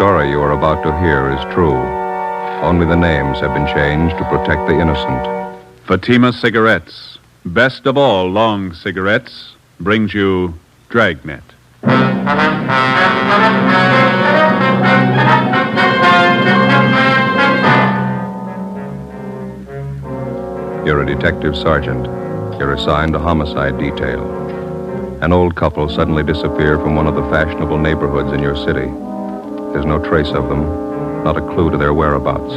story you are about to hear is true. Only the names have been changed to protect the innocent. Fatima Cigarettes, best of all long cigarettes, brings you Dragnet. You're a detective sergeant. You're assigned a homicide detail. An old couple suddenly disappear from one of the fashionable neighborhoods in your city. There's no trace of them, not a clue to their whereabouts.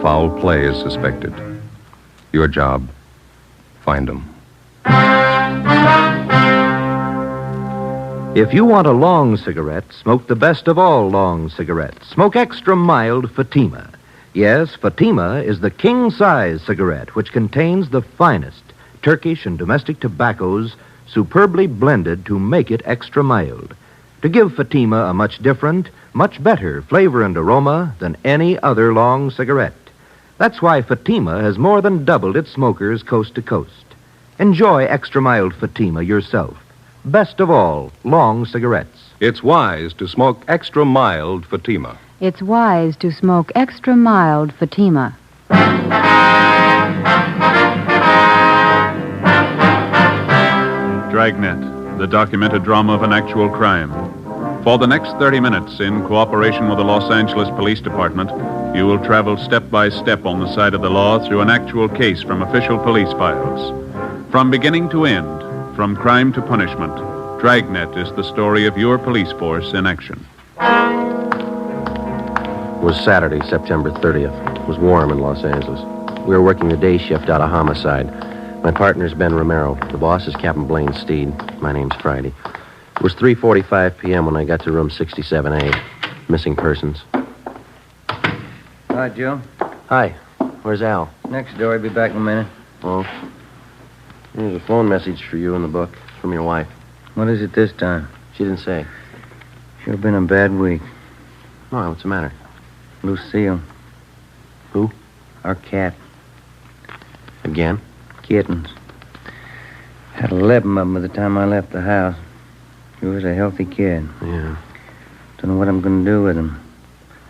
Foul play is suspected. Your job, find them. If you want a long cigarette, smoke the best of all long cigarettes. Smoke extra mild Fatima. Yes, Fatima is the king-size cigarette which contains the finest Turkish and domestic tobaccos superbly blended to make it extra mild, to give Fatima a much different, much better flavor and aroma than any other long cigarette. That's why Fatima has more than doubled its smokers coast to coast. Enjoy extra mild Fatima yourself. Best of all, long cigarettes. It's wise to smoke extra mild Fatima. It's wise to smoke extra mild Fatima. Dragnet, the documented drama of an actual crime. For the next 30 minutes, in cooperation with the Los Angeles Police Department, you will travel step by step on the side of the law through an actual case from official police files. From beginning to end, from crime to punishment, Dragnet is the story of your police force in action. It was Saturday, September 30th. It was warm in Los Angeles. We were working the day shift out of homicide. My partner's Ben Romero. The boss is Captain Blaine Steed. My name's Friday. It was 3:45 p.m. when I got to room 67A. Missing persons. Hi, Joe. Hi. Where's Al? Next door. I'll be back in a minute. Oh. There's a phone message for you in the book. It's from your wife. What is it this time? She didn't say. Sure been a bad week. Oh, what's the matter? Lucille. Who? Our cat. Again? Kittens. Had 11 of them by the time I left the house. She was a healthy kid. Yeah. Don't know what I'm going to do with them.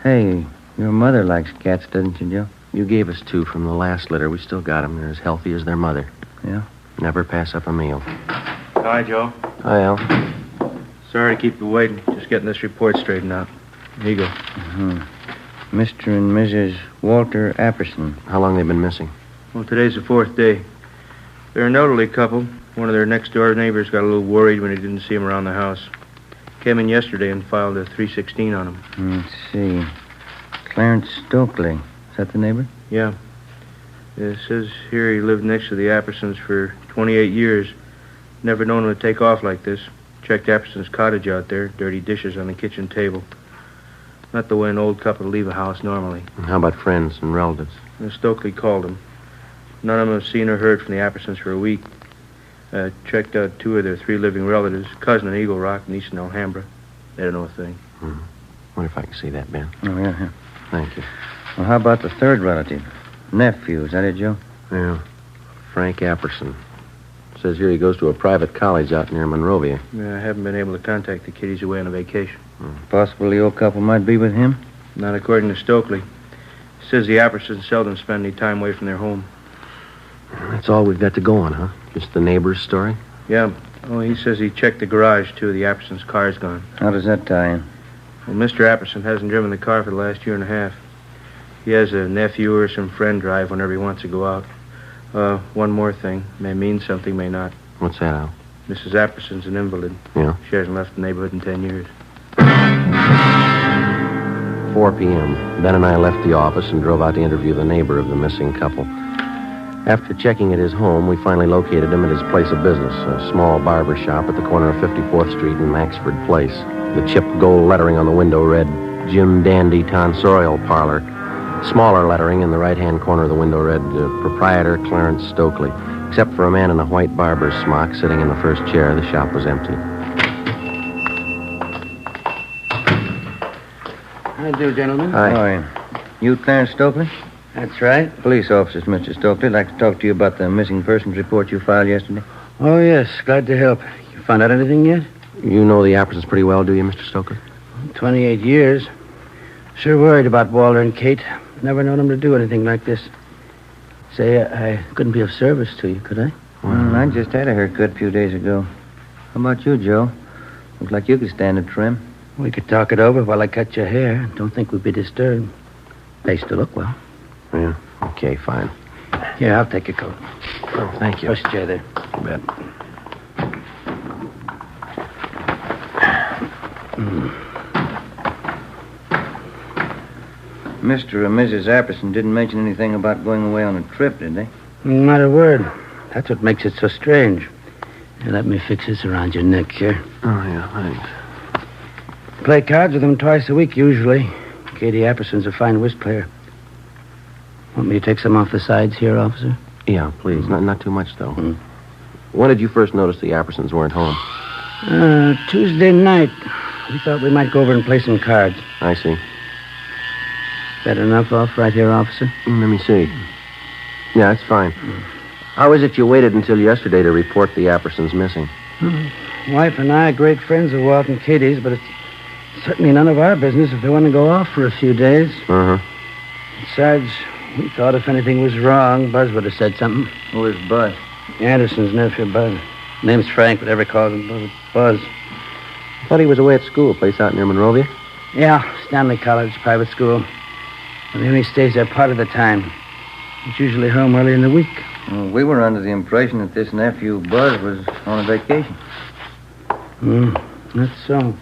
Hey, your mother likes cats, doesn't she, Joe? You gave us 2 from the last litter. We still got them. They're as healthy as their mother. Yeah? Never pass up a meal. Hi, Joe. Hi, Al. Sorry to keep you waiting. Just getting this report straightened out. Here you go. Mm-hmm. Mr. and Mrs. Walter Apperson. How long they been missing? Well, today's the 4th day. They're an elderly couple. One of their next-door neighbors got a little worried when he didn't see him around the house. Came in yesterday and filed a 316 on him. Let's see. Clarence Stokely. Is that the neighbor? Yeah. It says here he lived next to the Appersons for 28 years. Never known him to take off like this. Checked Apperson's cottage out there. Dirty dishes on the kitchen table. Not the way an old couple leave a house normally. And how about friends and relatives? Stokely called him. None of them have seen or heard from the Appersons for a week. Checked out 2 of their 3 living relatives, cousin in Eagle Rock and Eastern Alhambra. They don't know a thing. Mm-hmm. Wonder if I can see that, Ben. Oh, yeah. Thank you. Well, how about the 3rd relative? Nephew, is that it, Joe? Yeah. Frank Apperson. Says here he goes to a private college out near Monrovia. I haven't been able to contact the kid. He's away on a vacation. Possible the old couple might be with him? Not according to Stokely. Says the Appersons seldom spend any time away from their home. That's all we've got to go on, huh? Just the neighbor's story? Yeah. Oh, he says he checked the garage, too. The Appersons' car's gone. How does that tie in? Well, Mr. Apperson hasn't driven the car for the last year and a half. He has a nephew or some friend drive whenever he wants to go out. One more thing. May mean something, may not. What's that, Al? Mrs. Apperson's an invalid. Yeah? She hasn't left the neighborhood in 10 years. 4 p.m. Ben and I left the office and drove out to interview the neighbor of the missing couple. After checking at his home, we finally located him at his place of business, a small barber shop at the corner of 54th Street and Maxford Place. The chipped gold lettering on the window read, Jim Dandy Tonsorial Parlor. Smaller lettering in the right-hand corner of the window read, Proprietor Clarence Stokely. Except for a man in a white barber's smock sitting in the first chair, the shop was empty. How do you do, gentlemen? Hi. You Clarence Stokely? That's right. Police officers, Mr. Stokely. I'd like to talk to you about the missing persons report you filed yesterday. Oh, yes. Glad to help. You found out anything yet? You know the Appersons pretty well, do you, Mr. Stokely? 28 years. Sure worried about Walter and Kate. Never known them to do anything like this. Say, I couldn't be of service to you, could I? I just had a haircut a few days ago. How about you, Joe? Looks like you could stand a trim. We could talk it over while I cut your hair. Don't think we'd be disturbed. They still look well. Yeah, okay, fine. Here, I'll take your coat. Oh, thank you. First chair there. You bet. Mr. and Mrs. Apperson didn't mention anything about going away on a trip, did they? Not a word. That's what makes it so strange. Here, let me fix this around your neck here. Oh, yeah, thanks. Play cards with them twice a week, usually. Katie Apperson's a fine whist player. Want me to take some off the sides here, officer? Yeah, please. Not too much, though. When did you first notice the Appersons weren't home? Tuesday night. We thought we might go over and play some cards. I see. That enough off right here, officer? Let me see. Yeah, that's fine. How is it you waited until yesterday to report the Appersons missing? Wife and I are great friends of Walt and Katie's, but it's certainly none of our business if they want to go off for a few days. Uh-huh. Besides, we thought if anything was wrong, Buzz would have said something. Who is Buzz? Anderson's nephew, Buzz. Name's Frank, but everybody calls him Buzz. I thought he was away at school, a place out near Monrovia. Yeah, Stanley College, private school. But he only stays there part of the time. He's usually home early in the week. Well, we were under the impression that this nephew, Buzz, was on a vacation. That's so.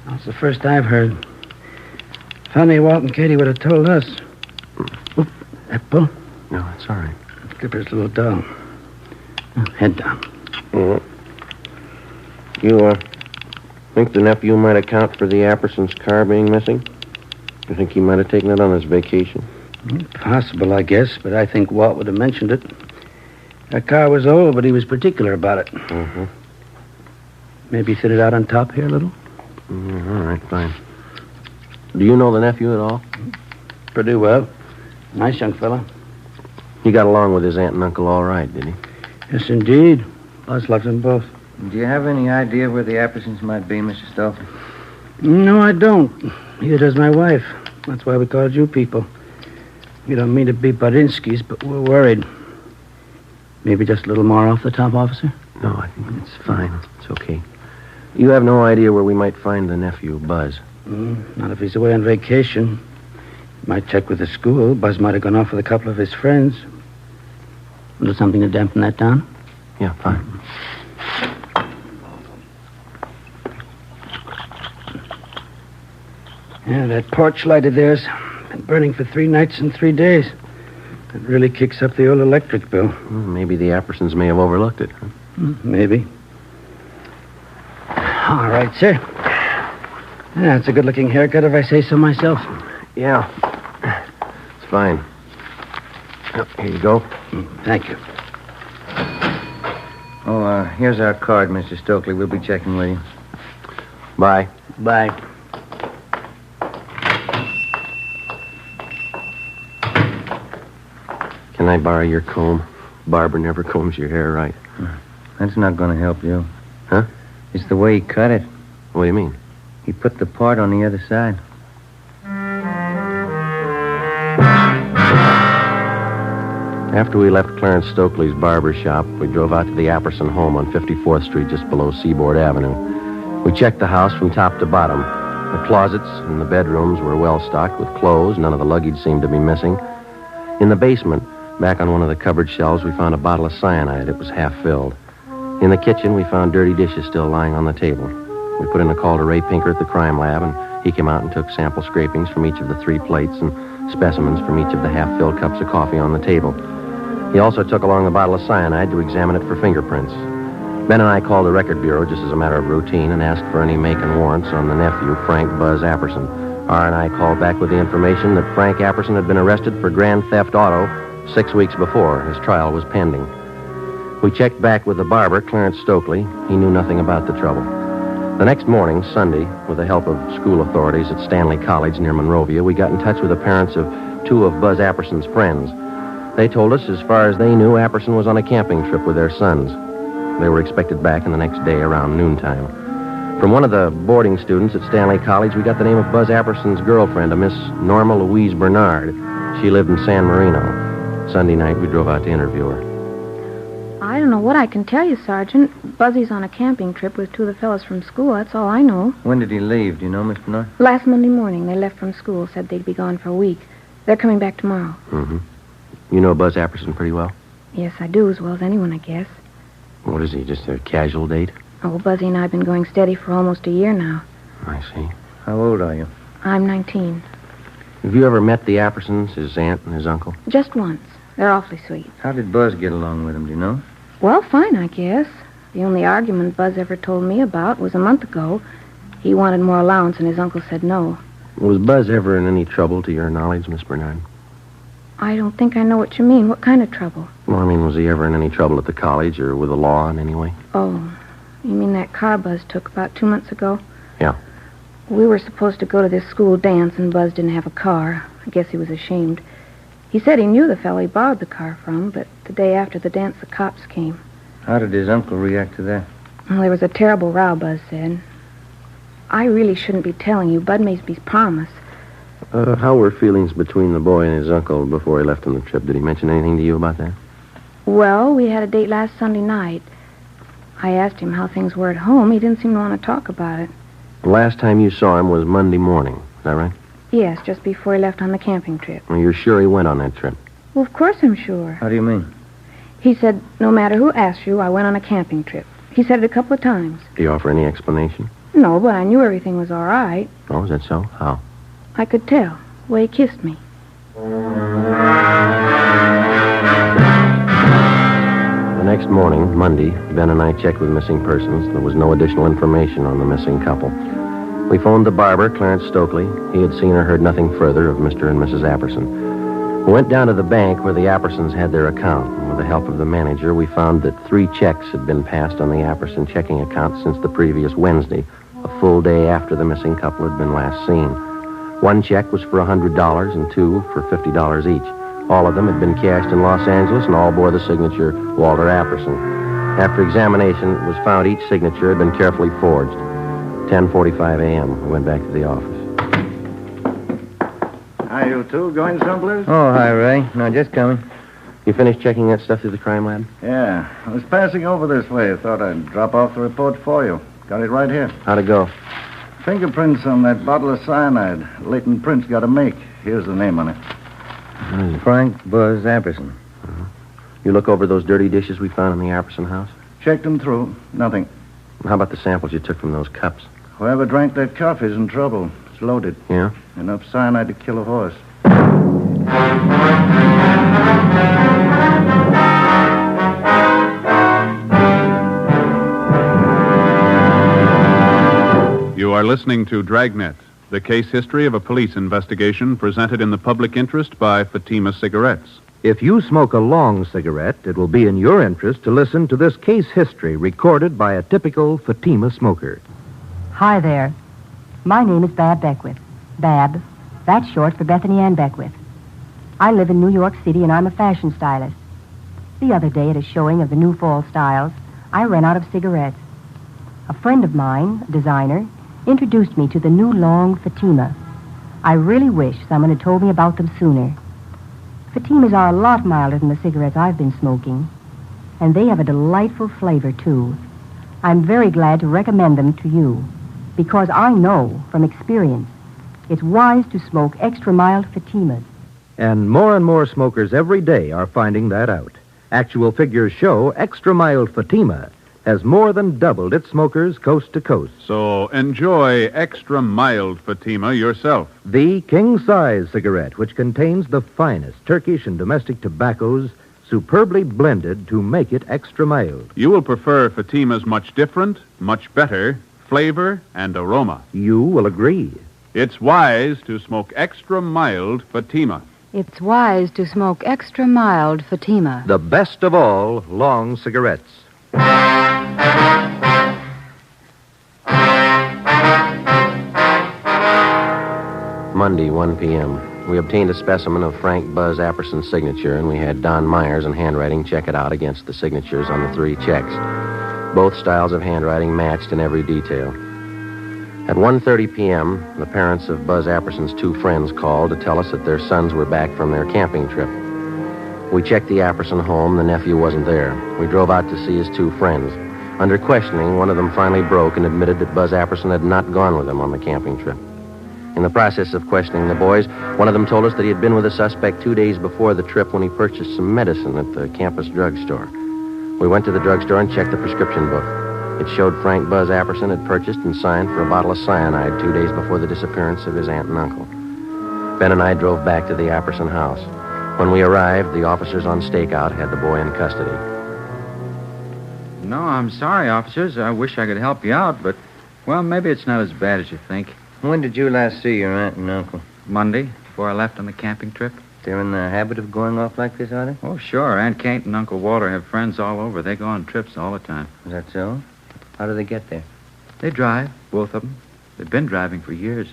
That's the first I've heard. Funny Walt and Katie would have told us. Oop, that pull. No, it's all right. Skipper's little doll. Head down. You, think the nephew might account for the Appersons' car being missing? You think he might have taken it on his vacation? Possible, I guess, but I think Walt would have mentioned it. That car was old, but he was particular about it. Mm-hmm. Maybe fit it out on top here a little? All right, fine. Do you know the nephew at all? Pretty well. Nice young fella. He got along with his aunt and uncle all right, did he? Yes, indeed. Buzz loves them both. Do you have any idea where the Appersons might be, Mr. Stokely? No, I don't. Neither does my wife. That's why we called you people. We don't mean to be Bodinsky's, but we're worried. Maybe just a little more off the top, officer? No, I think it's fine. It's okay. You have no idea where we might find the nephew, Buzz? Not if he's away on vacation. Might check with the school. Buzz might have gone off with a couple of his friends. Do something to dampen that down? Yeah, fine. Yeah, that porch light of theirs been burning for 3 nights and 3 days. It really kicks up the old electric bill. Maybe the Appersons may have overlooked it. Huh? Maybe. All right, sir. Yeah, it's a good-looking haircut if I say so myself. Yeah. It's fine. Oh, here you go. Thank you. Oh, here's our card, Mr. Stokely. We'll be checking with you. Bye. Bye. Can I borrow your comb? Barbara never combs your hair right. That's not going to help you. Huh? It's the way he cut it. What do you mean? He put the part on the other side. After we left Clarence Stokely's barber shop, we drove out to the Apperson home on 54th Street, just below Seaboard Avenue. We checked the house from top to bottom. The closets and the bedrooms were well stocked with clothes. None of the luggage seemed to be missing. In the basement, back on one of the cupboard shelves, we found a bottle of cyanide. It was half filled. In the kitchen, we found dirty dishes still lying on the table. We put in a call to Ray Pinker at the crime lab, and he came out and took sample scrapings from each of the 3 plates and specimens from each of the half-filled cups of coffee on the table. He also took along the bottle of cyanide to examine it for fingerprints. Ben and I called the record bureau just as a matter of routine and asked for any make and warrants on the nephew, Frank Buzz Apperson. R&I called back with the information that Frank Apperson had been arrested for grand theft auto 6 weeks before. His trial was pending. We checked back with the barber, Clarence Stokely. He knew nothing about the trouble. The next morning, Sunday, with the help of school authorities at Stanley College near Monrovia, we got in touch with the parents of 2 of Buzz Apperson's friends. They told us, as far as they knew, Apperson was on a camping trip with their sons. They were expected back in the next day around noontime. From one of the boarding students at Stanley College, we got the name of Buzz Apperson's girlfriend, a Miss Norma Louise Bernard. She lived in San Marino. Sunday night, we drove out to interview her. I don't know what I can tell you, Sergeant. Buzzy's on a camping trip with two of the fellows from school. That's all I know. When did he leave? Do you know, Miss Bernard? Last Monday morning, they left from school, said they'd be gone for a week. They're coming back tomorrow. Mm-hmm. You know Buzz Apperson pretty well? Yes, I do, as well as anyone, I guess. What is he, just a casual date? Oh, Buzzy and I have been going steady for almost a year now. I see. How old are you? I'm 19. Have you ever met the Appersons, his aunt and his uncle? Just once. They're awfully sweet. How did Buzz get along with him, do you know? Well, fine, I guess. The only argument Buzz ever told me about was a month ago. He wanted more allowance, and his uncle said no. Was Buzz ever in any trouble, to your knowledge, Miss Bernard? I don't think I know what you mean. What kind of trouble? Well, I mean, was he ever in any trouble at the college or with the law in any way? Oh, you mean that car Buzz took about 2 months ago? Yeah. We were supposed to go to this school dance, and Buzz didn't have a car. I guess he was ashamed. He said he knew the fellow he borrowed the car from, but the day after the dance, the cops came. How did his uncle react to that? Well, there was a terrible row, Buzz said. I really shouldn't be telling you. Bud made me promise. How were feelings between the boy and his uncle before he left on the trip? Did he mention anything to you about that? Well, we had a date last Sunday night. I asked him how things were at home. He didn't seem to want to talk about it. The last time you saw him was Monday morning. Is that right? Yes, just before he left on the camping trip. Well, you're sure he went on that trip? Well, of course I'm sure. How do you mean? He said, no matter who asks you, I went on a camping trip. He said it a couple of times. Did he offer any explanation? No, but I knew everything was all right. Oh, is that so? How? I could tell. The way he kissed me. The next morning, Monday, Ben and I checked with missing persons. There was no additional information on the missing couple. We phoned the barber, Clarence Stokely. He had seen or heard nothing further of Mr. and Mrs. Apperson. We went down to the bank where the Appersons had their account. And with the help of the manager, we found that 3 checks had been passed on the Apperson checking account since the previous Wednesday, a full day after the missing couple had been last seen. 1 check was for $100 and 2 for $50 each. All of them had been cashed in Los Angeles and all bore the signature Walter Apperson. After examination, it was found each signature had been carefully forged. 10:45 a.m. We went back to the office. Hi, you two. Going someplace? Oh, hi, Ray. No, just coming. You finished checking that stuff through the crime lab? Yeah. I was passing over this way. Thought I'd drop off the report for you. Got it right here. How'd it go? Fingerprints on that bottle of cyanide. Latent prints got to make. Here's the name on it. Frank Buzz Apperson. You look over those dirty dishes we found in the Apperson house? Checked them through. Nothing. How about the samples you took from those cups? Whoever drank that coffee's in trouble. It's loaded. Yeah? Enough cyanide to kill a horse. You are listening to Dragnet, the case history of a police investigation presented in the public interest by Fatima Cigarettes. If you smoke a long cigarette, it will be in your interest to listen to this case history recorded by a typical Fatima smoker. Hi there. My name is Bab Beckwith. Bab, that's short for Bethany Ann Beckwith. I live in New York City, and I'm a fashion stylist. The other day, at a showing of the new fall styles, I ran out of cigarettes. A friend of mine, a designer, introduced me to the new long Fatima. I really wish someone had told me about them sooner. Fatimas are a lot milder than the cigarettes I've been smoking, and they have a delightful flavor, too. I'm very glad to recommend them to you, because I know from experience it's wise to smoke extra mild Fatimas. And more smokers every day are finding that out. Actual figures show extra mild Fatima has more than doubled its smokers coast to coast. So enjoy extra mild Fatima yourself. The king-size cigarette, which contains the finest Turkish and domestic tobaccos, superbly blended to make it extra mild. You will prefer Fatima's much different, much better flavor and aroma. You will agree. It's wise to smoke extra mild Fatima. It's wise to smoke extra mild Fatima. The best of all long cigarettes. Monday, 1 p.m. We obtained a specimen of Frank Buzz Apperson's signature, and we had Don Myers in handwriting check it out against the signatures on the 3 checks. Both styles of handwriting matched in every detail. At 1:30 p.m., the parents of Buzz Apperson's two friends called to tell us that their sons were back from their camping trip. We checked the Apperson home. The nephew wasn't there. We drove out to see his two friends. Under questioning, one of them finally broke and admitted that Buzz Apperson had not gone with him on the camping trip. In the process of questioning the boys, one of them told us that he had been with the suspect 2 days before the trip when he purchased some medicine at the campus drugstore. We went to the drugstore and checked the prescription book. It showed Frank Buzz Apperson had purchased and signed for a bottle of cyanide 2 days before the disappearance of his aunt and uncle. Ben and I drove back to the Apperson house. When we arrived, the officers on stakeout had the boy in custody. No, I'm sorry, officers. I wish I could help you out, but, well, maybe it's not as bad as you think. When did you last see your aunt and uncle? Monday, before I left on the camping trip. They're in the habit of going off like this, are they? Oh, sure. Aunt Kate and Uncle Walter have friends all over. They go on trips all the time. Is that so? How do they get there? They drive, both of them. They've been driving for years.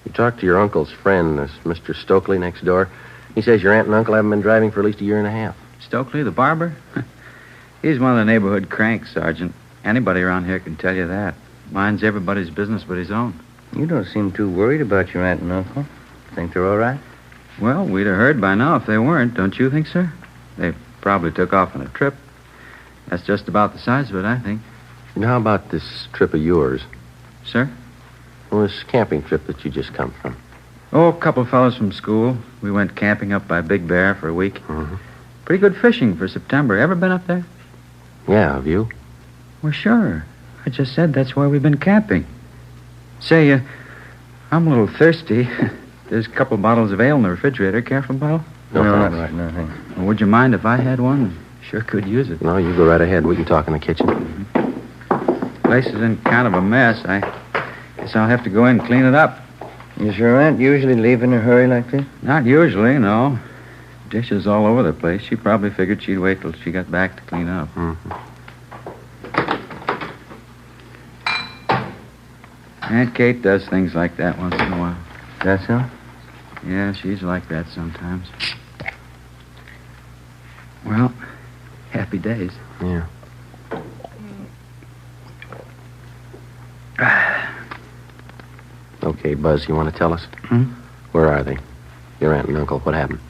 You talked to your uncle's friend, this Mr. Stokely next door. He says your aunt and uncle haven't been driving for at least a year and a half. Stokely, the barber? He's one of the neighborhood cranks, Sergeant. Anybody around here can tell you that. Minds everybody's business but his own. You don't seem too worried about your aunt and uncle. Think they're all right? Well, we'd have heard by now if they weren't, don't you think, sir? They probably took off on a trip. That's just about the size of it, I think. And how about this trip of yours? Sir? Well, this camping trip that you just come from. Oh, a couple of fellows from school. We went camping up by Big Bear for a week. Mm-hmm. Pretty good fishing for September. Ever been up there? Yeah, have you? Well, sure. I just said that's why we've been camping. Say, I'm a little thirsty. There's a couple bottles of ale in the refrigerator. Care for a bottle? No, not right now, thanks. Well, would you mind if I had one? Sure could use it. No, you go right ahead. We can talk in the kitchen. Mm-hmm. Place is in kind of a mess. I guess I'll have to go in and clean it up. Is your aunt usually leave in a hurry like this? Not usually, no. Dishes all over the place. She probably figured she'd wait till she got back to clean up. Mm-hmm. Aunt Kate does things like that once in a while. That so? Yeah, she's like that sometimes. Well, happy days. Yeah. Okay, Buzz, you want to tell us? Where are they? Your aunt and uncle, what happened?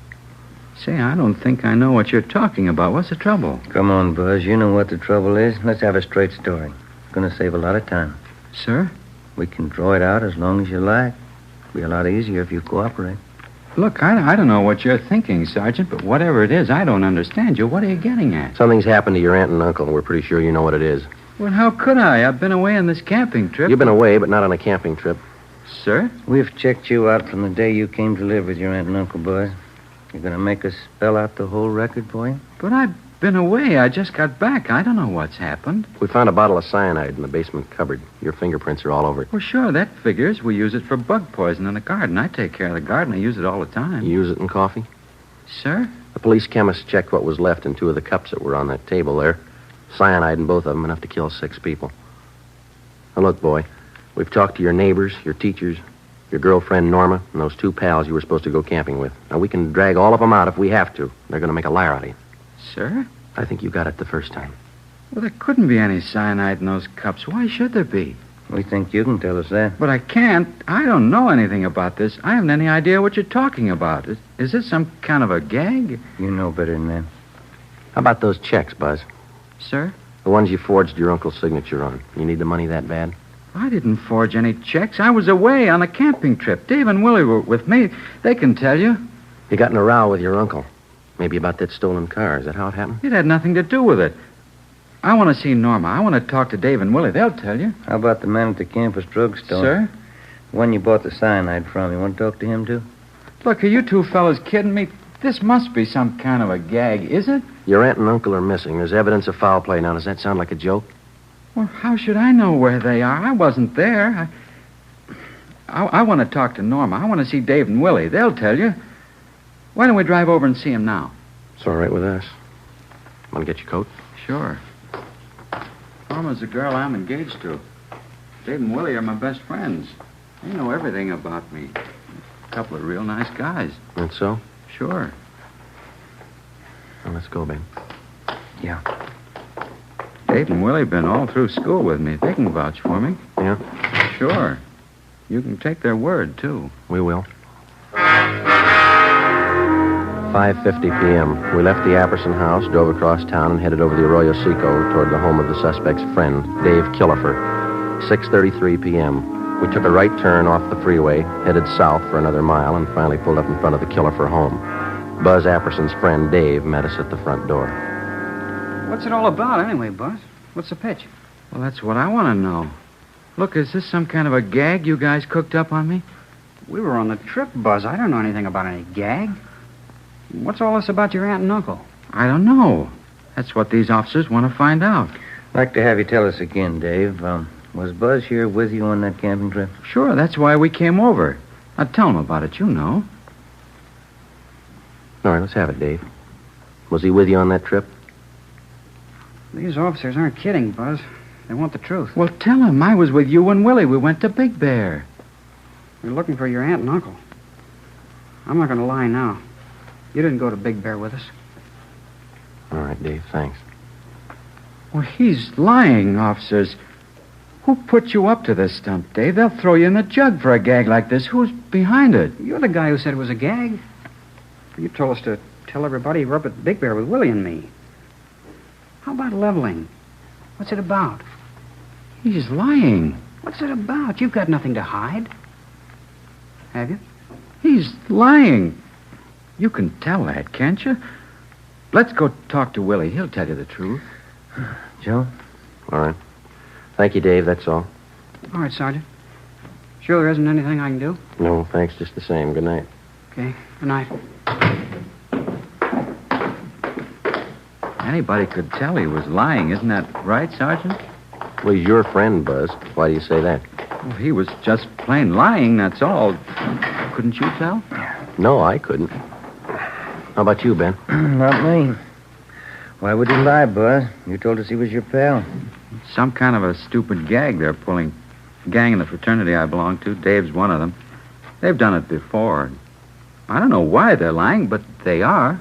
Say, I don't think I know what you're talking about. What's the trouble? Come on, Buzz. You know what the trouble is. Let's have a straight story. It's going to save a lot of time. Sir? We can draw it out as long as you like. It'll be a lot easier if you cooperate. Look, I don't know what you're thinking, Sergeant, but whatever it is, I don't understand you. What are you getting at? Something's happened to your aunt and uncle, and we're pretty sure you know what it is. Well, how could I? I've been away on this camping trip. You've been away, but not on a camping trip. Sir? We've checked you out from the day you came to live with your aunt and uncle, Buzz. You're going to make us spell out the whole record for you? But I've been away. I just got back. I don't know what's happened. We found a bottle of cyanide in the basement cupboard. Your fingerprints are all over it. Well, sure, that figures. We use it for bug poison in the garden. I take care of the garden. I use it all the time. You use it in coffee? Sir? The police chemist checked what was left in 2 of the cups that were on that table there. Cyanide in both of them, enough to kill 6 people. Now, look, boy, we've talked to your neighbors, your teachers, your girlfriend, Norma, and those 2 pals you were supposed to go camping with. Now, we can drag all of them out if we have to. They're going to make a liar out of you. Sir? I think you got it the first time. Well, there couldn't be any cyanide in those cups. Why should there be? We think you can tell us that. But I can't. I don't know anything about this. I haven't any idea what you're talking about. Is this some kind of a gag? You know better than that. How about those checks, Buzz? Sir? The ones you forged your uncle's signature on. You need the money that bad? I didn't forge any checks. I was away on a camping trip. Dave and Willie were with me. They can tell you. You got in a row with your uncle. Maybe about that stolen car. Is that how it happened? It had nothing to do with it. I want to see Norma. I want to talk to Dave and Willie. They'll tell you. How about the man at the campus drugstore? Sir? The one you bought the cyanide from. You want to talk to him, too? Look, are you 2 fellas kidding me? This must be some kind of a gag, is it? Your aunt and uncle are missing. There's evidence of foul play. Now, does that sound like a joke? Well, how should I know where they are? I wasn't there. I want to talk to Norma. I want to see Dave and Willie. They'll tell you. Why don't we drive over and see him now? It's all right with us. Want to get your coat? Sure. Norma's the girl I'm engaged to. Dave and Willie are my best friends. They know everything about me. A couple of real nice guys. That's so? Sure. Well, let's go, Ben. Yeah. Dave and Willie have been all through school with me. They can vouch for me. Yeah? Sure. You can take their word, too. We will. 5:50 p.m. We left the Apperson house, drove across town, and headed over the Arroyo Seco toward the home of the suspect's friend, Dave Killefer. 6:33 p.m. We took a right turn off the freeway, headed south for another mile, and finally pulled up in front of the Killefer home. Buzz Apperson's friend, Dave, met us at the front door. What's it all about, anyway, Buzz? What's the pitch? Well, that's what I want to know. Look, is this some kind of a gag you guys cooked up on me? We were on the trip, Buzz. I don't know anything about any gag. What's all this about your aunt and uncle? I don't know. That's what these officers want to find out. I'd like to have you tell us again, Dave. Was Buzz here with you on that camping trip? Sure, that's why we came over. Now, tell them about it, you know. All right, let's have it, Dave. Was he with you on that trip? These officers aren't kidding, Buzz. They want the truth. Well, tell him I was with you and Willie. We went to Big Bear. We're looking for your aunt and uncle. I'm not going to lie now. You didn't go to Big Bear with us. All right, Dave, thanks. Well, he's lying, officers. Who put you up to this stunt, Dave? They'll throw you in the jug for a gag like this. Who's behind it? You're the guy who said it was a gag. You told us to tell everybody you were up at Big Bear with Willie and me. How about leveling? What's it about? He's lying. What's it about? You've got nothing to hide. Have you? He's lying. You can tell that, can't you? Let's go talk to Willie. He'll tell you the truth. Joe? All right. Thank you, Dave, that's all. All right, Sergeant. Sure there isn't anything I can do? No, thanks, just the same. Good night. Okay, good night. Anybody could tell he was lying, isn't that right, Sergeant? Well, he's your friend, Buzz. Why do you say that? Well, he was just plain lying, that's all. Couldn't you tell? No, I couldn't. How about you, Ben? Not me. Why would he lie, Buzz? You told us he was your pal. Some kind of a stupid gag they're pulling. The gang in the fraternity I belong to, Dave's one of them. They've done it before. I don't know why they're lying, but they are.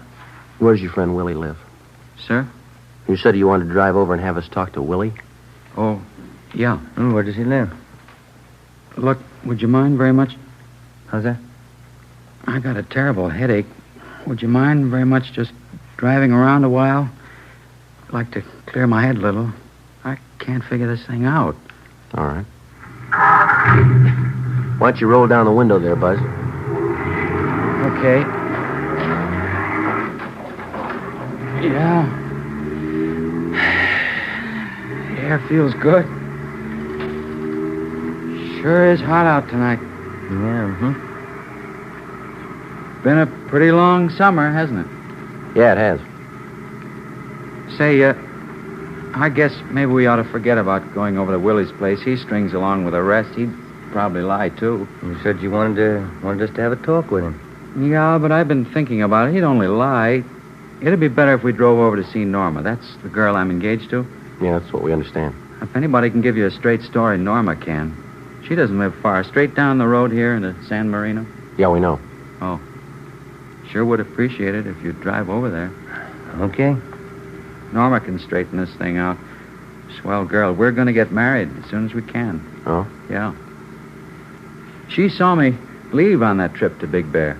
Where's your friend Willie live? Sir? You said you wanted to drive over and have us talk to Willie? Oh, yeah. Where does he live? Look, would you mind very much? How's that? I got a terrible headache. Would you mind very much just driving around a while? I'd like to clear my head a little. I can't figure this thing out. All right. Why don't you roll down the window there, Buzz? Okay. Yeah. The air feels good. Sure is hot out tonight. Yeah, Been a pretty long summer, hasn't it? Yeah, it has. Say, I guess maybe we ought to forget about going over to Willie's place. He strings along with the rest. He'd probably lie, too. You said you wanted us to have a talk with him. Yeah, but I've been thinking about it. He'd only lie. It'd be better if we drove over to see Norma. That's the girl I'm engaged to. Yeah, that's what we understand. If anybody can give you a straight story, Norma can. She doesn't live far. Straight down the road here into San Marino. Yeah, we know. Oh. Sure would appreciate it if you'd drive over there. Okay. Norma can straighten this thing out. Swell girl. We're going to get married as soon as we can. Oh? Yeah. She saw me leave on that trip to Big Bear.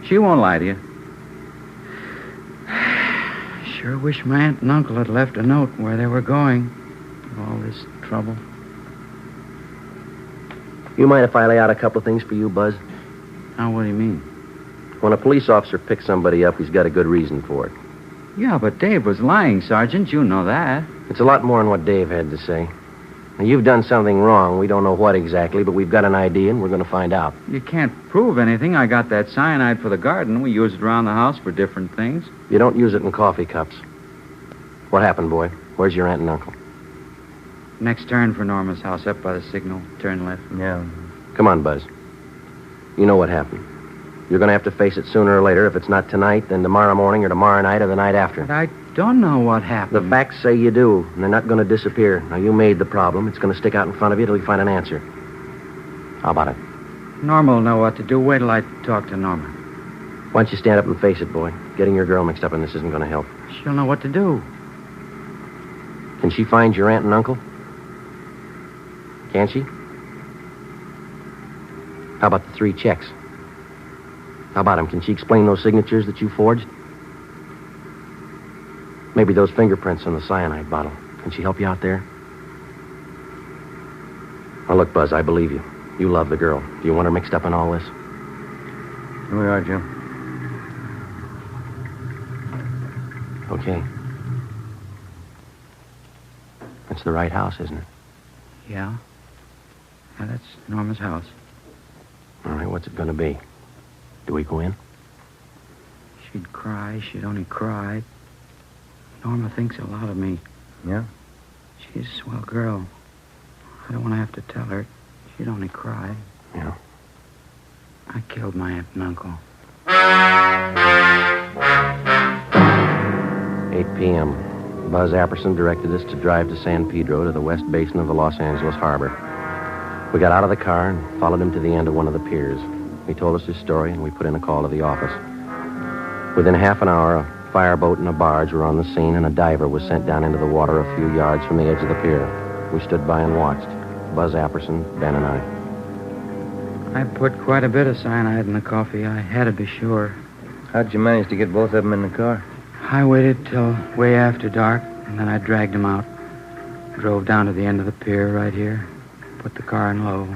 She won't lie to you. Sure wish my aunt and uncle had left a note where they were going. All this trouble. You mind if I lay out a couple of things for you, Buzz? Now, what do you mean? When a police officer picks somebody up, he's got a good reason for it. Yeah, but Dave was lying, Sergeant. You know that. It's a lot more than what Dave had to say. Now, you've done something wrong. We don't know what exactly, but we've got an idea, and we're going to find out. You can't prove anything. I got that cyanide for the garden. We use it around the house for different things. You don't use it in coffee cups. What happened, boy? Where's your aunt and uncle? Next turn for Norma's house, up by the signal. Turn left. Yeah. Come on, Buzz. You know what happened. You're going to have to face it sooner or later. If it's not tonight, then tomorrow morning or tomorrow night or the night after. But I don't know what happened. The facts say you do, and they're not going to disappear. Now, you made the problem. It's going to stick out in front of you till you find an answer. How about it? Norma will know what to do. Wait till I talk to Norma. Why don't you stand up and face it, boy? Getting your girl mixed up in this isn't going to help. She'll know what to do. Can she find your aunt and uncle? Can she? How about the 3 checks? How about them? Can she explain those signatures that you forged? Maybe those fingerprints on the cyanide bottle. Can she help you out there? Now, look, Buzz, I believe you. You love the girl. Do you want her mixed up in all this? Here we are, Joe. Okay. That's the right house, isn't it? Yeah. Yeah, that's Norma's house. All right, what's it going to be? Do we go in? She'd cry. She'd only cry. Norma thinks a lot of me. Yeah? She's a swell girl. I don't want to have to tell her. She'd only cry. Yeah. I killed my aunt and uncle. 8 p.m. Buzz Apperson directed us to drive to San Pedro to the west basin of the Los Angeles harbor. We got out of the car and followed him to the end of one of the piers. He told us his story, and we put in a call to the office. Within half an hour, a fireboat and a barge were on the scene, and a diver was sent down into the water a few yards from the edge of the pier. We stood by and watched. Buzz Apperson, Ben, and I. I put quite a bit of cyanide in the coffee. I had to be sure. How'd you manage to get both of them in the car? I waited till way after dark, and then I dragged them out. Drove down to the end of the pier right here. Put the car in low.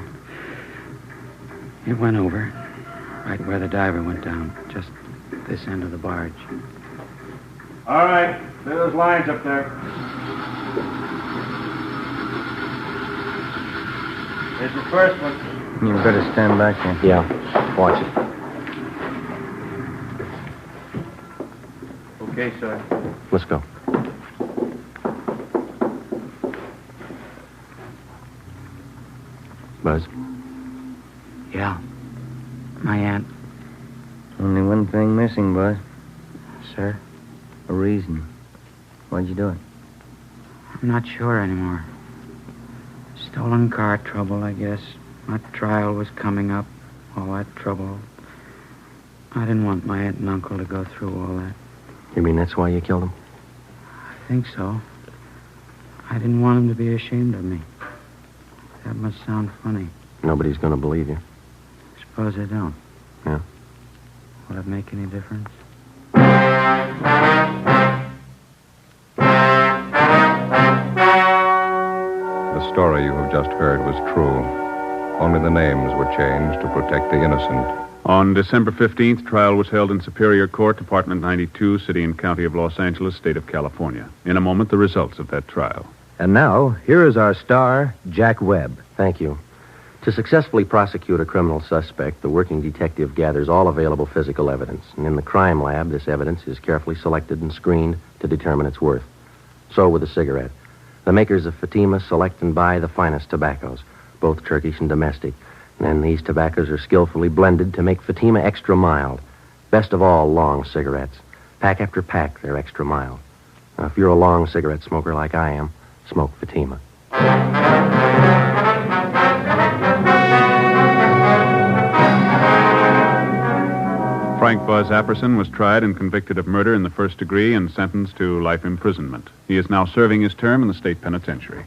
It went over, right where the diver went down, just this end of the barge. All right. Clear those lines up there. Here's the first one. You better stand back there. Yeah, watch it. Okay, sir. Let's go. Buzz? Yeah. My aunt. Only one thing missing, Buzz. Sir? A reason. Why'd you do it? I'm not sure anymore. Stolen car trouble, I guess. My trial was coming up. All that trouble. I didn't want my aunt and uncle to go through all that. You mean that's why you killed him? I think so. I didn't want them to be ashamed of me. That must sound funny. Nobody's going to believe you. Suppose I don't. Yeah. Will it make any difference? The story you have just heard was true. Only the names were changed to protect the innocent. On December 15th, trial was held in Superior Court, Department 92, City and County of Los Angeles, State of California. In a moment, the results of that trial. And now, here is our star, Jack Webb. Thank you. To successfully prosecute a criminal suspect, the working detective gathers all available physical evidence. And in the crime lab, this evidence is carefully selected and screened to determine its worth. So with the cigarette. The makers of Fatima select and buy the finest tobaccos, both Turkish and domestic. And then these tobaccos are skillfully blended to make Fatima extra mild. Best of all, long cigarettes. Pack after pack, they're extra mild. Now, if you're a long cigarette smoker like I am, smoke Fatima. Frank Buzz Apperson was tried and convicted of murder in the first degree and sentenced to life imprisonment. He is now serving his term in the state penitentiary.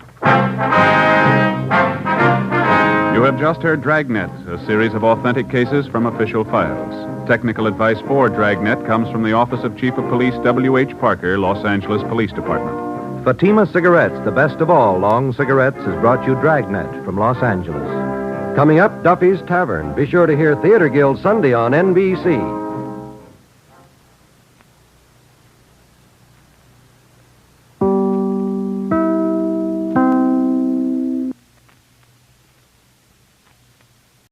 You have just heard Dragnet, a series of authentic cases from official files. Technical advice for Dragnet comes from the Office of Chief of Police W.H. Parker, Los Angeles Police Department. Fatima Cigarettes, the best of all long cigarettes, has brought you Dragnet from Los Angeles. Coming up, Duffy's Tavern. Be sure to hear Theater Guild Sunday on NBC.